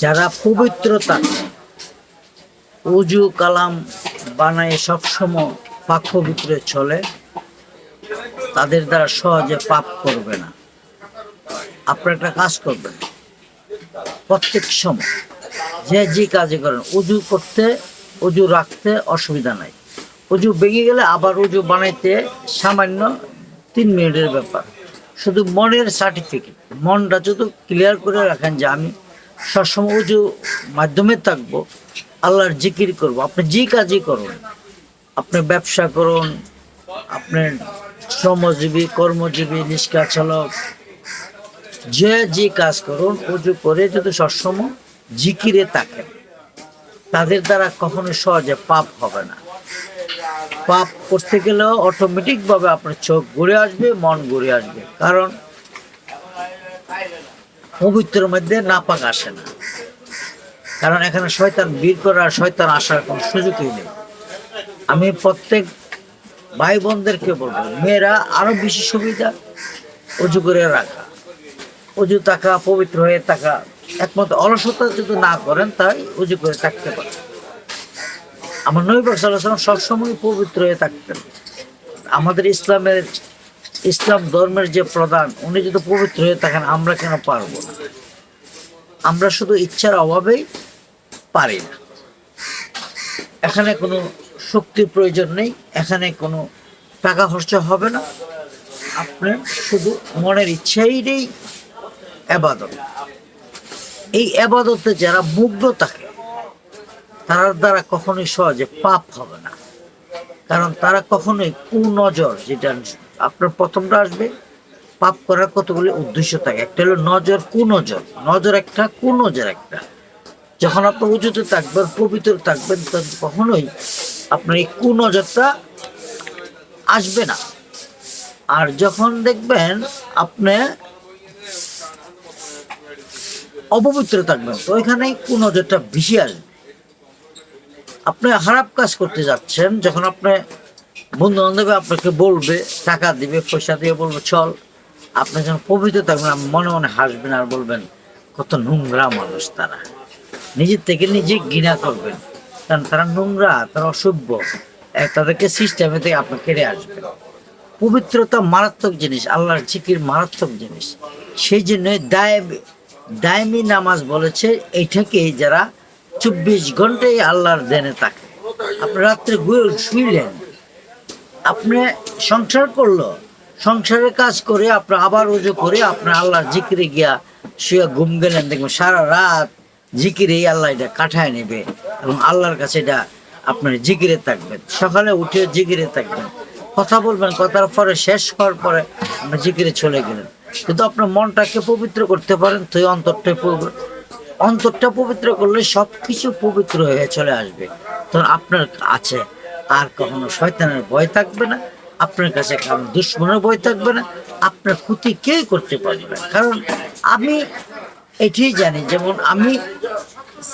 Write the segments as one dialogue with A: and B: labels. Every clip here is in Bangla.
A: যারা পবিত্রতা উজু কালাম বানায় সবসময় পাক পবিত্র চলে, তাদের দ্বারা সহজে পাপ করবে না। আপনার একটা কাজ করবেন, প্রত্যেক সময় যে কাজে করেন, উজু করতে উজু রাখতে অসুবিধা নাই। উজু ভেঙে গেলে আবার উজু বানাইতে সামান্য 3 মিনিটের ব্যাপার। শুধু মনের সার্টিফিকেট, মনটা যদি ক্লিয়ার করে রাখেন যে আমি সবসময় উজু মাধ্যমে থাকবো, আল্লাহর জিকির করব। আপনি যে কাজই করুন, আপনি ব্যবসা করুন, আপনার শ্রমজীবী কর্মজীবী রিক্সা চালক, যে কাজ করুন, উজু করে যদি সবসময় জিকিরে থাকেন, তাদের দ্বারা কখনো সহজে পাপ হবে না। পাপ করতে গেলেও অটোমেটিকভাবে আপনার চোখ ঘুরে আসবে, মন ঘুরে আসবে, কারণ পবিত্র মধ্যে নাপাক আসে না। কারণ এখানে শয়তান বীর করার, শয়তান আসার কোনো সুযোগই নেই। আমি প্রত্যেক ভাই বোনদেরকে বলবো, মেয়েরা আরো বেশি সুবিধা উজু করে রাখা, উজু থাকা, পবিত্র হয়ে থাকা। একমাত্র অলসতা যদি না করেন, তাই উজু করে থাকতে পারে। আমার নবী পাক সাল্লাল্লাহু আলাইহি ওয়াসাল্লাম সবসময় পবিত্র হয়ে থাকতেন। আমাদের ইসলাম ধর্মের যে প্রধান, উনি যদি পবিত্র হয়ে থাকেন, আমরা কেন পারবো না? আমরা শুধু ইচ্ছার অভাবেই পারি না। এখানে কোনো শক্তির প্রয়োজন নেই, এখানে কোনো টাকা খরচা হবে না। আপনি শুধু মনের ইচ্ছাইটাই এবাদত। এই এবাদতে যারা মুগ্ধ থাকে, তার দ্বারা কখনোই সহজে পাপ হবে না। কারণ তারা কখনোই কুনজর, যেটা আপনার প্রথমটা আসবে, পাপ করার কতগুলি উদ্দেশ্য থাকে। একটা হলো নজর, কুনজর। নজর একটা, কুনজর একটা। যখন আপনি উঁচুতে থাকবেন, পবিত্র থাকবেন, তখন কখনোই আপনার এই কুনজরটা আসবে না। আর যখন দেখবেন আপনি অপবিত্র থাকবেন, তো ওইখানেই কুনজরটা বেশি আসবে। আপনি খারাপ কাজ করতে যাচ্ছেন, যখন আপনি বন্ধু বান্ধব আপনাকে বলবে, টাকা দিবে, পয়সা দিয়ে বলবে চল, আপনি যখন পবিত্র থাকবেন, মনে মনে হাসবেন আর বলবেন কত নোংরা মানুষ তারা। নিজের থেকে নিজে ঘৃণা করবেন, কারণ তারা নোংরা, তারা অসভ্য। তাদেরকে সিস্টেমে থেকে আপনি কেড়ে আসবেন। পবিত্রতা মারাত্মক জিনিস, আল্লাহর জিকির মারাত্মক জিনিস। সেই জন্যই দায়মি নামাজ বলেছে এইটাকে, যারা 24 ঘন্টায় আল্লাহর ধ্যানে থাকে। আপনি রাত্রে শুইলেন, আপনি সংসার করলো, সংসারের কাজ করে আপনি আবার উজু করে আপনার আল্লাহর জিকিরে গিয়া শুয়ে ঘুম গেলেন, দেখবেন সারা রাত জিকিরেই আল্লাহ এটা কাটায় নেবে, এবং আল্লাহর কাছে এটা আপনার জিকিরে থাকবেন। সকালে উঠে জিকিরে থাকবেন, কথা বলবেন, কথার পরে শেষ হওয়ার পরে আপনি জিকিরে চলে গেলেন। কিন্তু আপনার মনটাকে পবিত্র করতে পারেন, তো অন্তরটা পবিত্র করলে সব কিছু পবিত্র হয়ে চলে আসবে। তখন আপনার আছে আর কখনো শয়তানের ভয় থাকবে না, আপনার কাছে কারণ দুশ্মনের ভয় থাকবে না, আপনার ক্ষতি কেউ করতে পারবে না। কারণ আমি এটাই জানি, যেমন আমি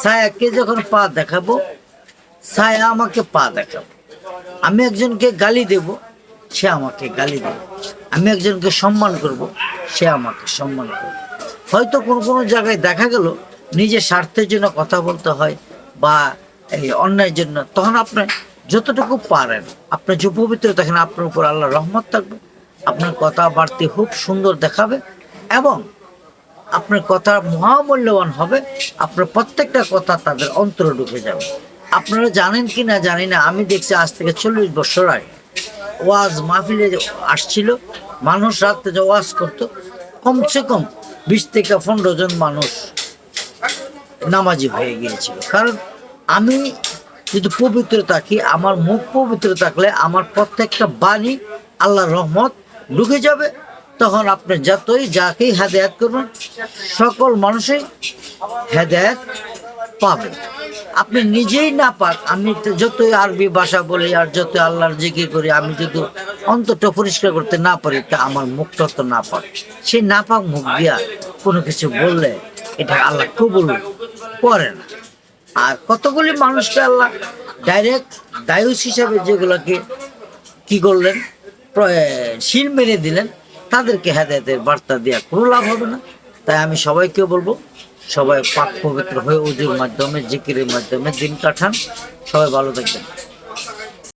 A: ছায়াকে যখন পা দেখাবো, ছায়া আমাকে পা দেখাবো। আমি একজনকে গালি দেব, সে আমাকে গালি দেবে। আমি একজনকে সম্মান করব, সে আমাকে সম্মান করবে। হয়তো কোনো জায়গায় দেখা গেল নিজের স্বার্থের জন্য কথা বলতে হয়, বা এই অন্যায়ের জন্য, তখন আপনি যতটুকু পারেন, আপনার যে পবিত্র থাকেন, আপনার উপর আল্লাহ রহমত থাকবে, আপনার কথাবার্তা খুব সুন্দর দেখাবে, এবং আপনার কথা মহামূল্যবান হবে। আপনার প্রত্যেকটা কথা তাদের অন্তরে ঢুকে যাবে। আপনারা জানেন কি না জানি না, আমি দেখছি আজ থেকে 40 বছর আগে ওয়াজ মাহফিলে আসছিল, মানুষ রাত্রে যে ওয়াজ করতো, কমসে কম 20 থেকে 15 জন মানুষ নামাজি হয়ে গিয়েছিল। কারণ আমি যদি পবিত্র থাকি, আমার মুখ পবিত্র থাকলে আমার প্রত্যেকটা বাণী আল্লাহর রহমত ঢুকে যাবে। তখন আপনি যাকেই হেদায়েত করবেন, সকল মানুষই হেদায়েত পাবেন। আপনি নিজেই না পাক, আমি যতই আরবি ভাষা বলি আর যতই আল্লাহর জিকির করি, আমি যদি অন্তরটা পরিষ্কার করতে না পারি, তা আমার মুখটা তো না পাক। সেই না পাক মুখ দিয়া কোনো কিছু বললে এটা আল্লাহ কবুল করে না। আর কতগুলি মানুষকে আল্লাহ ডাইরেক্ট দায়ুস হিসাবে যেগুলোকে কি করলেন, শিল মেরে দিলেন, তাদেরকে হেদায়েতের বার্তা দেওয়া কোনো লাভ হবে না। তাই আমি সবাইকে বলবো, সবাই পাক পবিত্র হয়ে উজুর মাধ্যমে জিকিরের মাধ্যমে দিন কাটান। সবাই ভালো থাকবেন।